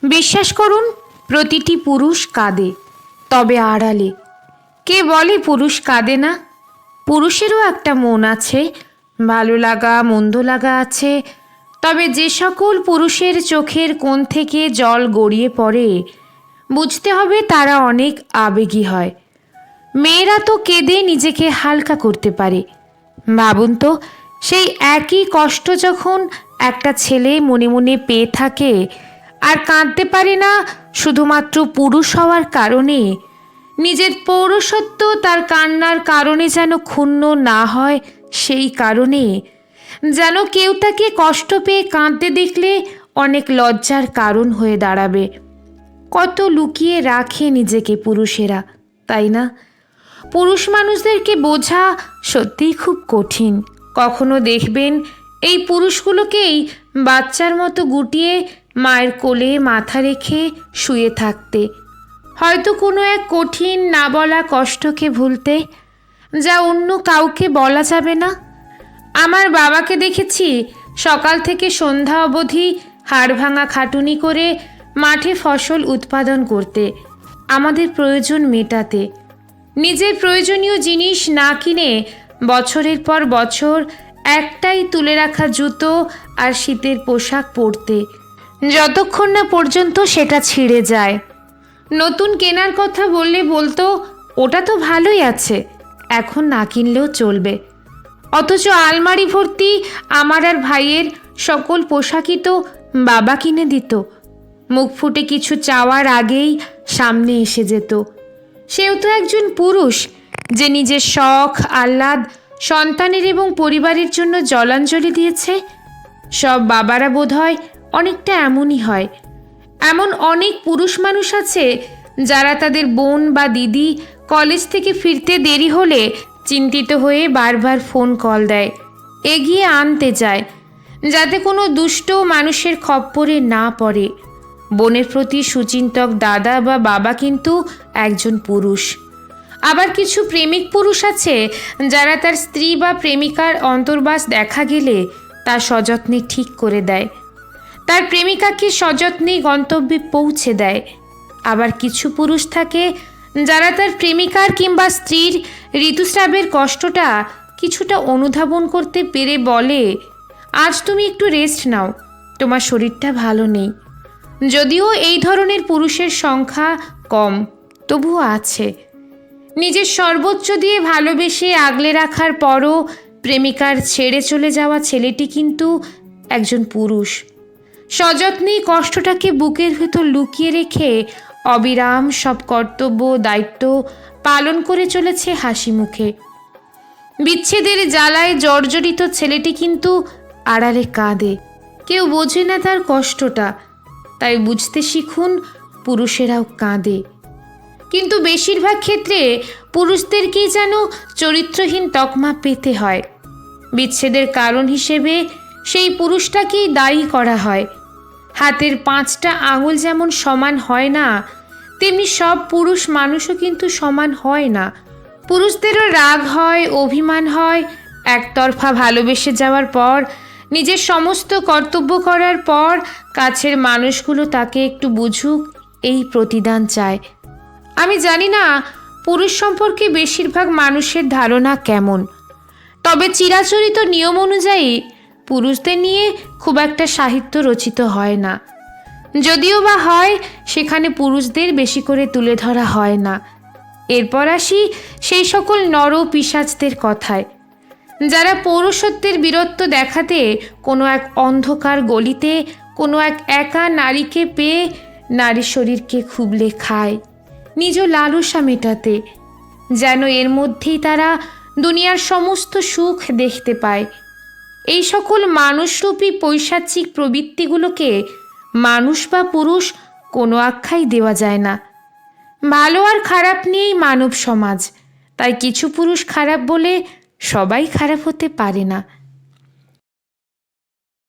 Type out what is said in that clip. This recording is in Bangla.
বিশ্বাস করুন, প্রতিটি পুরুষ কাঁদে, তবে আড়ালে। কে বলে পুরুষ কাঁদে না? পুরুষেরও একটা মন আছে, ভালো লাগা মন্দ লাগা আছে। তবে যে সকল পুরুষের চোখের কোণ থেকে জল গড়িয়ে পড়ে, বুঝতে হবে তারা অনেক আবেগী হয়। মেয়েরা তো কেঁদে নিজেকে হালকা করতে পারে। ভাবুন তো, সেই একই কষ্ট যখন একটা ছেলে মনে মনে পেয়ে থাকে আর কাঁদতে পারে না শুধুমাত্র পুরুষ হওয়ার কারণে, নিজের পৌরুষত্ব তার কান্নার কারণে যেন ক্ষুণ্ণ না হয়, সেই কারণে যেন কেউ তাকে কষ্ট পেয়ে কাঁদতে দেখলে অনেক লজ্জার কারণ হয়ে দাঁড়াবে। কত লুকিয়ে রাখে নিজেকে পুরুষেরা, তাই না? পুরুষ মানুষদেরকে বোঝা সত্যিই খুব কঠিন। কখনো দেখবেন এই পুরুষগুলোকেই বাচ্চার মতো গুটিয়ে মায়ের কোলে মাথা রেখে শুয়ে থাকতে, হয়তো কোনো এক কঠিন না বলা কষ্টকে ভুলতে, যা অন্য কাউকে বলা যাবে না। আমার বাবাকে দেখেছি সকাল থেকে সন্ধ্যা অবধি হাড় ভাঙা খাটুনি করে মাঠে ফসল উৎপাদন করতে, আমাদের প্রয়োজন মেটাতে। নিজের প্রয়োজনীয় জিনিস না কিনে বছরের পর বছর একটাই তুলে রাখা জুতো আর শীতের পোশাক পরতে, যতক্ষণ না পর্যন্ত সেটা ছিঁড়ে যায়। নতুন কেনার কথা বললে বলতো, ওটা তো ভালোই আছে, এখন না কিনলেও চলবে। অথচ আলমারি ভর্তি আমার আর ভাইয়ের সকল পোশাকই তো বাবা কিনে দিত। মুখ ফুটে কিছু চাওয়ার আগেই সামনে এসে যেত। সেও তো একজন পুরুষ, যে নিজের শখ আহ্লাদ সন্তানের এবং পরিবারের জন্য জলাঞ্জলি দিয়েছে। সব বাবারা বোধহয় অনেকটা এমনই হয়। এমন অনেক পুরুষ মানুষ আছে যারা তাদের বোন বা দিদি কলেজ থেকে ফিরতে দেরি হলে চিন্তিত হয়ে বারবার ফোন কল দেয়, এগিয়ে আনতে চায়, যাতে কোনো দুষ্ট মানুষের খপ্পরে না পড়ে। বোনের প্রতি সুচিন্তক দাদা বা বাবা কিন্তু একজন পুরুষ। আবার কিছু প্রেমিক পুরুষ আছে যারা তার স্ত্রী বা প্রেমিকার অন্তর্বাস দেখা গেলে তা সযত্নে ঠিক করে দেয়, তার প্রেমিকাকে সযত্নে গন্তব্যে পৌঁছে দেয়। আবার কিছু পুরুষ থাকে যারা তার প্রেমিকার কিংবা স্ত্রীর ঋতুস্রাবের কষ্টটা কিছুটা অনুধাবন করতে পেরে বলে, আজ তুমি একটু রেস্ট নাও, তোমার শরীরটা ভালো নেই। যদিও এই ধরনের পুরুষের সংখ্যা কম, তবুও আছে। নিজের সর্বোচ্চ দিয়ে ভালোবেসে আগলে রাখার পরও প্রেমিকার ছেড়ে চলে যাওয়া ছেলেটি কিন্তু একজন পুরুষ। সযত্নেই কষ্টটাকে বুকের ভেতর লুকিয়ে রেখে অবিরাম সব কর্তব্য দায়িত্ব পালন করে চলেছে হাসি মুখে। বিচ্ছেদের জ্বালায় জর্জরিত ছেলেটি কিন্তু আড়ালে কাঁদে, কেউ বোঝে না তার কষ্টটা। তাই বুঝতে শিখুন, পুরুষেরাও কাঁদে। কিন্তু বেশিরভাগ ক্ষেত্রে পুরুষদেরকেই যেন চরিত্রহীন তকমা পেতে হয়। বিচ্ছেদের কারণ হিসেবে সেই পুরুষটাকেই দায়ী করা হয়। হাতের 5টা আঙুল যেমন সমান হয় না, তেমনি সব পুরুষ মানুষও কিন্তু সমান হয় না। পুরুষদেরও রাগ হয়, অভিমান হয়। একতরফা ভালোবেসে যাওয়ার পর, নিজের সমস্ত কর্তব্য করার পর কাছের মানুষগুলো তাকে একটু বুঝুক, এই প্রতিদান চায়। আমি জানি না পুরুষ সম্পর্কে বেশিরভাগ মানুষের ধারণা কেমন, তবে চিরাচরিত নিয়ম অনুযায়ী পুরুষদের নিয়ে খুব একটা সাহিত্য রচিত হয় না। যদিও বা হয়, সেখানে পুরুষদের বেশি করে তুলে ধরা হয় না। এরপর আসি সেই সকল নর পিশাচদের কথায়, যারা পৌরুষত্বের বীরত্ব দেখাতে কোনো এক অন্ধকার গলিতে কোনো এক একা নারীকে পেয়ে নারীর শরীরকে খুবলে খায়, নিজ লালসা মেটাতে, যেন এর মধ্যেই তারা দুনিয়ার সমস্ত সুখ দেখতে পায়। এই সকল মানুষরূপী পৈশাচিক প্রবৃত্তিগুলোকে মানুষ বা পুরুষ কোনো আখ্যাই দেওয়া যায় না। ভালো আর খারাপ নিয়েই মানব সমাজ, তাই কিছু পুরুষ খারাপ বলে সবাই খারাপ হতে পারে না।